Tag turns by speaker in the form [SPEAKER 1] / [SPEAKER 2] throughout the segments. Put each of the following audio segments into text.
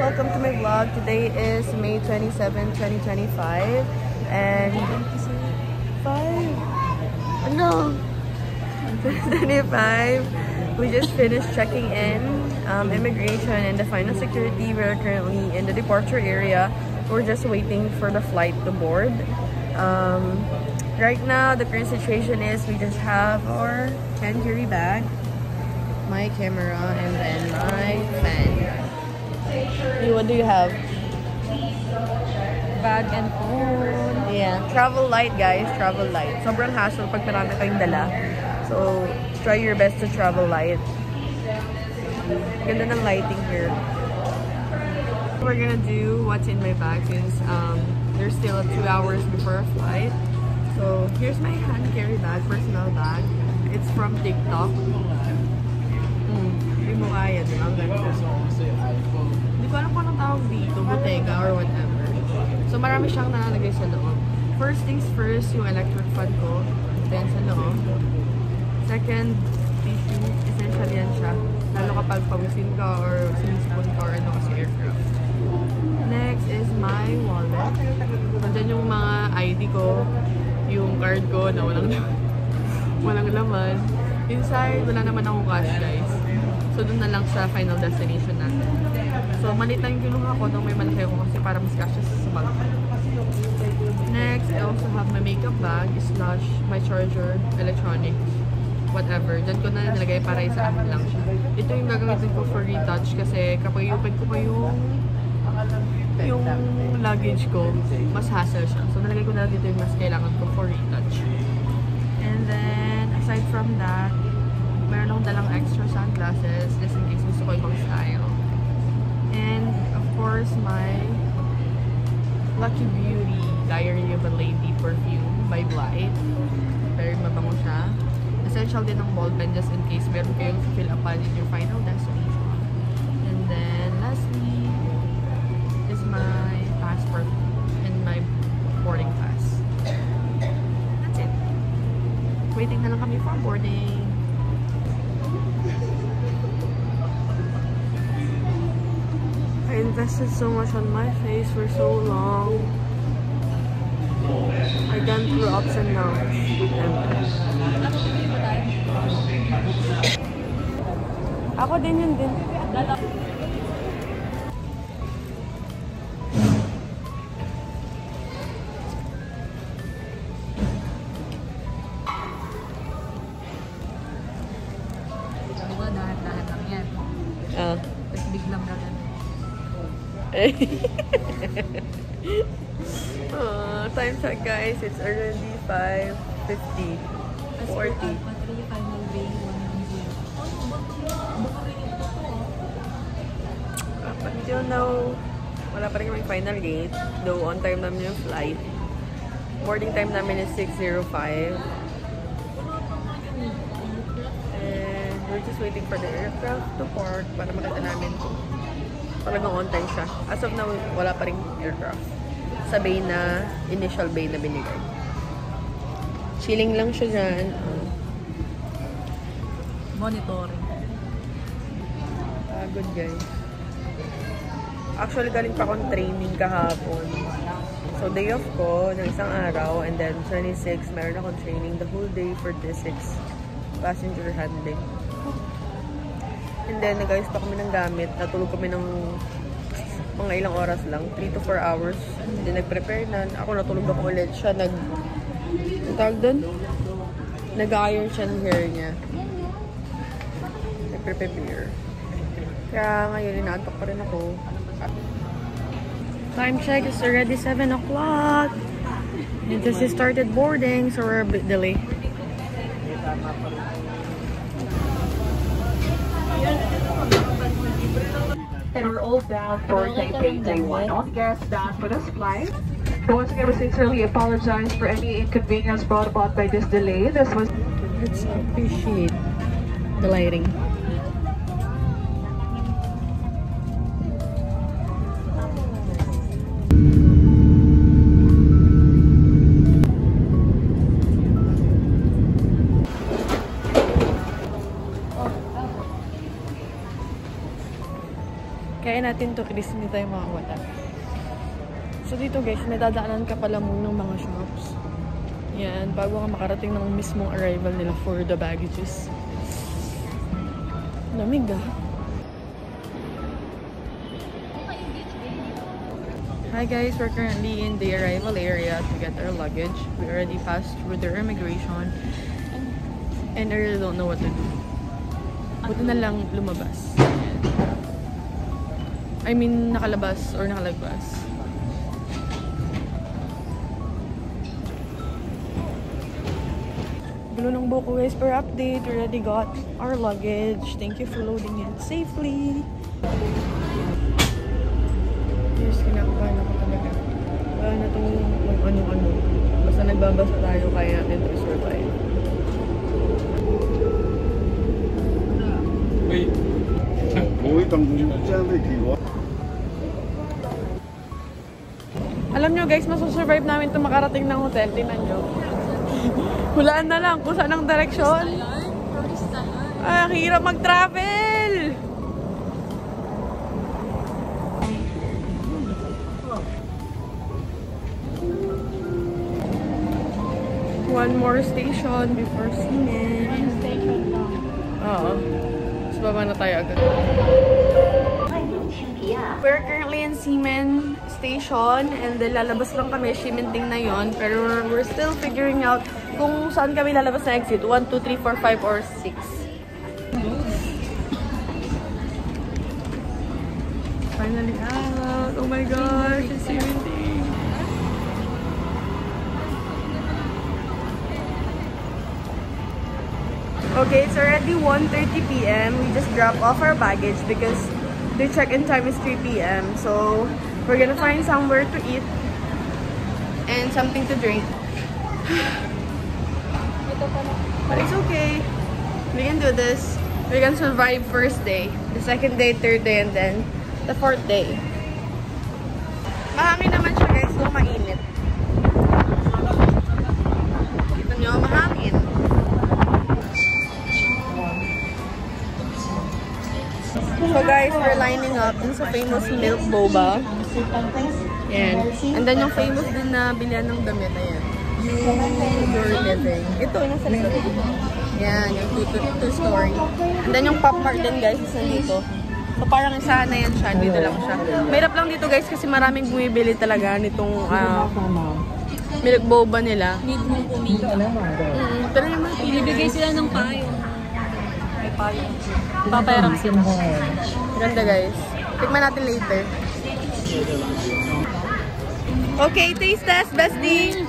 [SPEAKER 1] Welcome to my vlog. Today is May 27, 2025 and 2025. We just finished checking in immigration and the final security. We're currently in the departure area. We're just waiting for the flight to board. Right now, the current situation is we just have our hand carry bag, my camera, and then my fan. What do you have?
[SPEAKER 2] Bag and phone.
[SPEAKER 1] Yeah. Travel light, guys. Travel light. Sobrang hassle pag marami kayong dala. So, try your best to travel light. Ganda ng lighting here. We're gonna do what's in my bag since there's still 2 hours before a flight. So, here's my hand carry bag, personal bag. It's from TikTok. Hindi mo kaya, di ba? Hindi ko alam kung anong tawag dito, bottega or whatever. So, marami siyang nakalagay sa loob. First things first, yung electric fan ko. Then, sa loob. Second, tissue. Essential yan siya. Lalo kapag pawisin ka or sinisipon ka or ano kasi aircraft. Next is my wallet. Nandiyan yung mga ID ko, yung card ko na walang laman. Inside, wala naman akong cash, guys. So, dun na lang sa final destination natin. So, maliit lang yung kinuha ko nung may malaki ako kasi para mas cash sa bag. Next, I also have my makeup bag, slash my charger, electronics, whatever. Diyan ko na nilagay para isa amin lang siya. Ito yung gagamitin ko for retouch kasi kapag i-open ko pa yung luggage ko, mas hassle siya. So, nalagay ko na dito yung mas kailangan ko for retouch. And then, aside from that, meron akong dalang extra sunglasses just in case gusto ko ibang style. And, of course, my Lucky Beauty Diary of a Lady perfume by Blythe. Very mabango siya. Essential din ng ballpen just in case meron kayong fill upan in your final destination. And then, lastly, is my passport and my boarding pass. That's it. Waiting na lang kami for boarding. I invested so much on my face for so long. I gone through ups and downs. Ako din yun din.
[SPEAKER 2] Diba, dahan-dahan lang yan. Tapos biglang ganun.
[SPEAKER 1] Time check, guys. It's already 5:50. 40. Up until now, wala pa rin kaming final gate. Though on time namin yung flight. Boarding time namin is 6:05. And we're just waiting for the aircraft to port para makita namin kung talagang on time siya. As of now, wala pa rin aircraft. Sa bay na, initial bay na binigay. Chilling lang siya dyan.
[SPEAKER 2] Monitoring.
[SPEAKER 1] Good guys. Actually, galing pa akong training kahapon. So, day off ko ng isang araw. And then, 26, meron akong training the whole day for D6 passenger handling. And then, nag-ayos pa kami ng gamit. Natulog kami ng mga ilang oras lang. 3 to 4 hours. Then, nag-prepare na. Ako natulog ako ulit. Siya tawag doon? Nag-iron siya ng hair niya. Nag-prepare. Kaya ngayon, inaantok pa rin ako. Time check is already 7 o'clock. And just started boarding, so we're a bit delayed.
[SPEAKER 3] And we're all bound for Taipei Day 1. All guests bound for this flight. So once again, we sincerely apologize for any inconvenience brought about by this delay. This was...
[SPEAKER 1] Let's appreciate the lighting. Kaya natin to, Chris, hindi tayo makawala. So dito guys, may dadaanan ka pala muna ng mga shops. Yan, bago ka makarating ng mismong arrival nila for the baggages. Lamig ah. Hi guys, we're currently in the arrival area to get our luggage. We already passed through their immigration. And I really don't know what to do. Buti na lang lumabas. I mean, nakalabas or nakalagpas. Gulo ng buko guys, per update. We already got our luggage. Thank you for loading it safely. Yes, kinakabahan ako talaga. Wala na itong ano-ano. Basta nagbabasa tayo, kaya natin to survive.
[SPEAKER 4] Wait.
[SPEAKER 1] Alam nyo guys, masusurvive namin ito makarating ng hotel. Tingnan nyo. Hulaan na lang kung saan ang direksyon. Ah, hirap mag-travel! One more station before Ximen.
[SPEAKER 2] One station lang.
[SPEAKER 1] Oo. So, baba na tayo agad. We're currently in Ximen Station and then lalabas lang kami. Ximenting na yon, pero we're still figuring out kung saan kami lalabas na exit. 1, 2, 3, 4, 5, or 6. Finally out! Oh my gosh! It's Ximenting! Okay, it's already 1:30 p.m. We just dropped off our baggage because the check-in time is 3 p.m. So, we're gonna find somewhere to eat and something to drink. But it's okay. We can do this. We can survive first day, the second day, third day, and then the fourth day. Mahangin naman siya guys, so mainit. Kita nyo, mahangin. So guys, we're lining up dun sa famous milk boba. Yan. And then yung famous din na bilihan ng damit, ayan. You're living. Ito, nasa likod. Yan, yung two-story. And then yung Pop Mart din guys, isa dito. So parang isahan na yan siya, dito lang siya. Mahirap lang dito guys kasi maraming bumibili talaga nitong milk boba nila.
[SPEAKER 2] Need mong pumili.
[SPEAKER 1] Pero yung mga
[SPEAKER 2] Binibigay sila ng payo. May payo. Papayaram sila.
[SPEAKER 1] Ganda guys. Tikman natin later. Okay, taste test, bestie!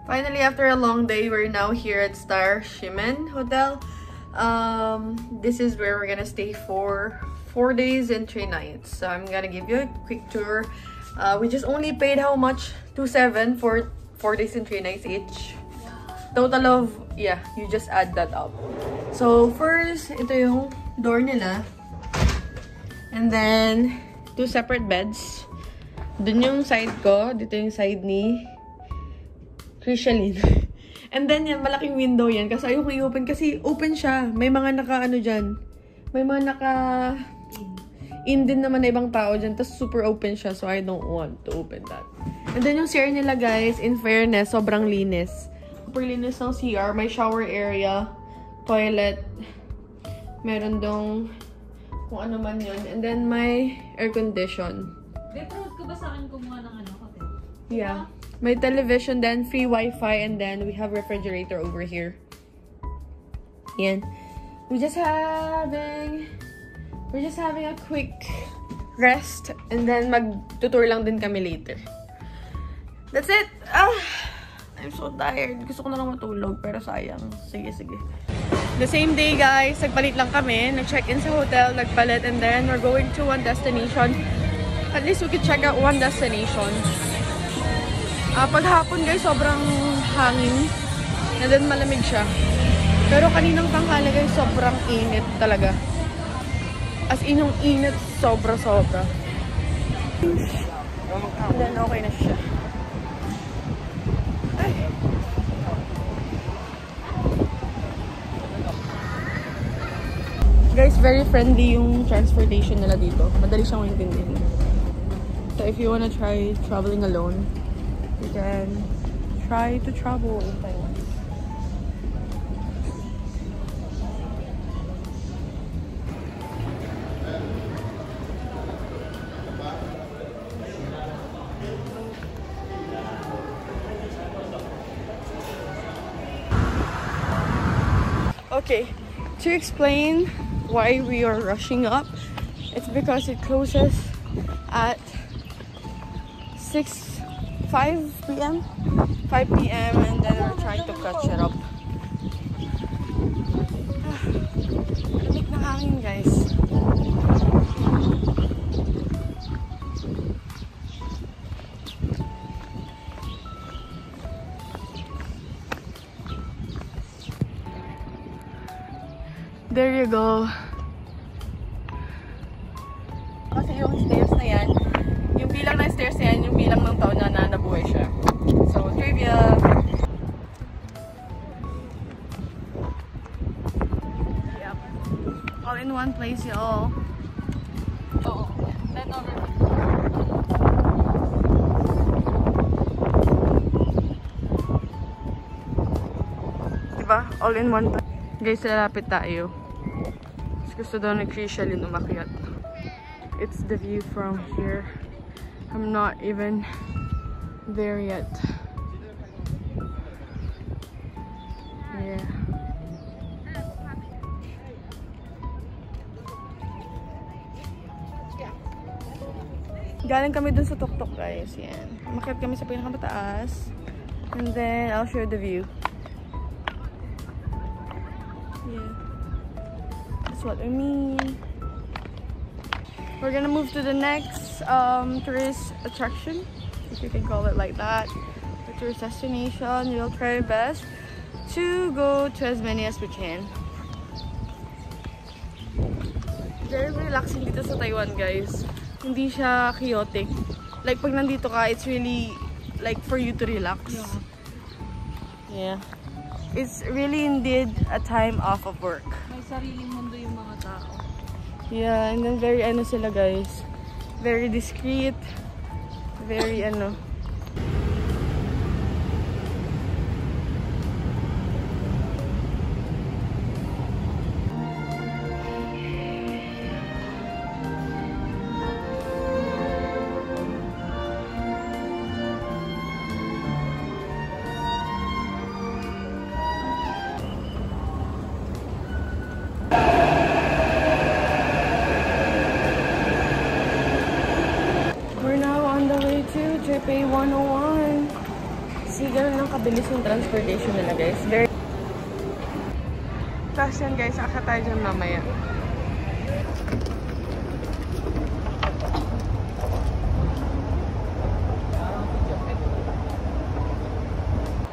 [SPEAKER 1] Finally, after a long day, we're now here at Star Ximen Hotel. This is where we're gonna stay for 4 days and 3 nights. So I'm gonna give you a quick tour. We just only paid how much? 2,700 for 4 days and 3 nights each. Total of, yeah, you just add that up. So first, ito yung door nila. And then, 2 separate beds. Dun yung side ko. Dito yung side ni Krishalin. And then yan, malaking window yan. Kasi ayoko i-open. Kasi open siya. May mga naka-ano dyan. May mga naka-in din naman na ibang tao dyan. Tapos super open siya. So I don't want to open that. And then yung CR nila guys, in fairness, sobrang linis. Super linis ng CR. May shower area. Toilet. Meron dong kung ano man yun. And then may air condition.
[SPEAKER 2] Proud ka ba sa akin kumuha ng hotel?
[SPEAKER 1] Yeah. May television then, free Wi-Fi, and then we have refrigerator over here. Yan. We're just having a quick rest, and then mag-tour lang din kami later. That's it! I'm so tired. Gusto ko na lang matulog, pero sayang. Sige. The same day, guys, nagpalit lang kami. Nag-check-in sa hotel, nagpalit, and then we're going to one destination. At least we could check out one destination. Paghapon, guys, sobrang hangin. And then malamig siya. Pero kaninang tanghali, guys, sobrang init talaga. As in, yung init, sobra-sobra. And then, okay na siya. Guys, very friendly yung transportation nila dito. Madali siyang maintindihan. So if you wanna try traveling alone, you can try to travel in Taiwan. Okay, to explain why we are rushing up, it's because it closes at 5 p.m. and then we're trying to catch it up. Lamig na hangin, guys. There you go. Kasi yung stairs na yan, yung bilang ng stairs na yan, yung bilang ng taon na nabuhay siya. So, trivia! Yep. All in one place, y'all. Oh, then over. Diba? All in one place. Guys, lalapit tayo. Gusto daw ni Krishalyn umakyat. It's the view from here. I'm not even there yet. Yeah. Galing kami dun sa tuktok, guys. Yan. Umakyat kami sa pinakamataas. And then, I'll show the view. Yeah. That's what I mean. We're gonna move to the next tourist attraction, if you can call it like that. The tourist destination. We'll try our best to go to as many as we can. Very relaxing dito sa Taiwan, guys. Hindi siya chaotic. Like pag nandito ka, it's really like for you to relax. Yeah. It's really indeed a time off of work.
[SPEAKER 2] May sariling mundo yung mga tao.
[SPEAKER 1] Yeah, and then very ano sila, guys. Very discreet. Very ano. Taipei 101. See, ganun lang kabilis yung transportation nila, guys. Very... Tapos yan, guys. Akit tayo dyan mamaya.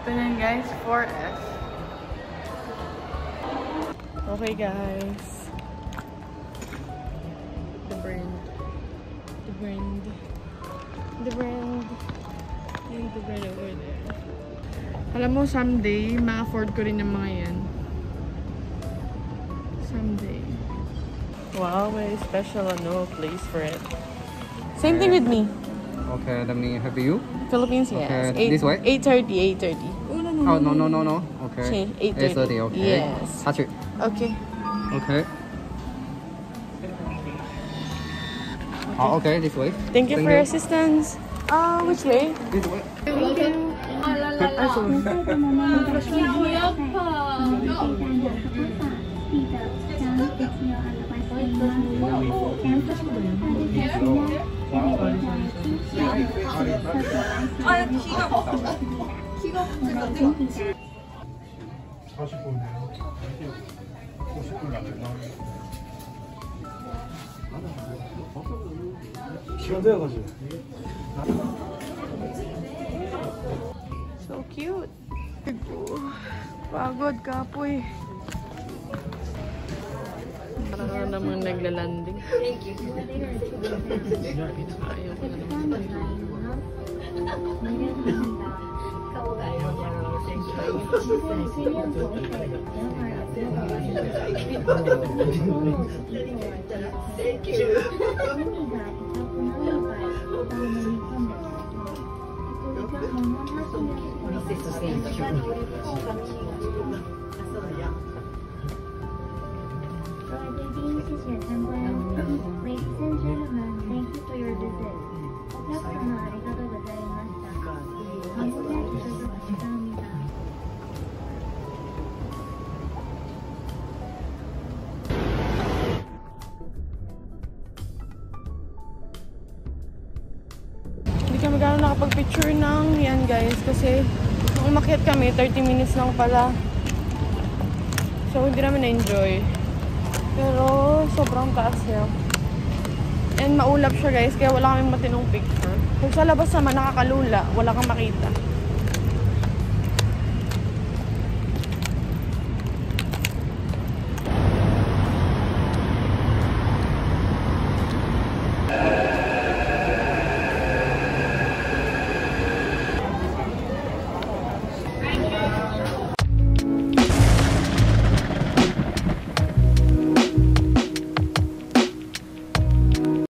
[SPEAKER 1] Ito na yan, guys. 4F. Okay, guys. The brand. The brand. The brand. Yung the brand over there. Alam mo, someday, ma-afford ko rin yung mga yan. Someday. Wow, very special place for it. Same thing with me.
[SPEAKER 4] Okay, let me have you.
[SPEAKER 1] Philippines, yes.
[SPEAKER 4] Okay, this way?
[SPEAKER 1] 8:30, 8:30.
[SPEAKER 4] Oh, no. Okay.
[SPEAKER 1] 8:30.
[SPEAKER 4] Okay.
[SPEAKER 1] Yes.
[SPEAKER 4] Touch it.
[SPEAKER 1] Okay.
[SPEAKER 4] Okay. Oh, okay, this way.
[SPEAKER 1] Thank you for your assistance. Which way?
[SPEAKER 4] This way.
[SPEAKER 1] So cute. Pagod ka po eh. Parang namang naglalanding. Thank you. Ayaw ko
[SPEAKER 5] Ladies and gentlemen, thank you for your visit. お客様ありがとうございました。観光客所属したみたい。
[SPEAKER 1] Hindi kami gano'n nakapag-picture ng yan guys kasi nung umakyat kami 30 minutes lang pala. So hindi namin na-enjoy. Pero sobrang taas niya. And maulap siya guys kaya wala kaming matinong picture. Kung sa labas naman nakakalula, wala kang makita.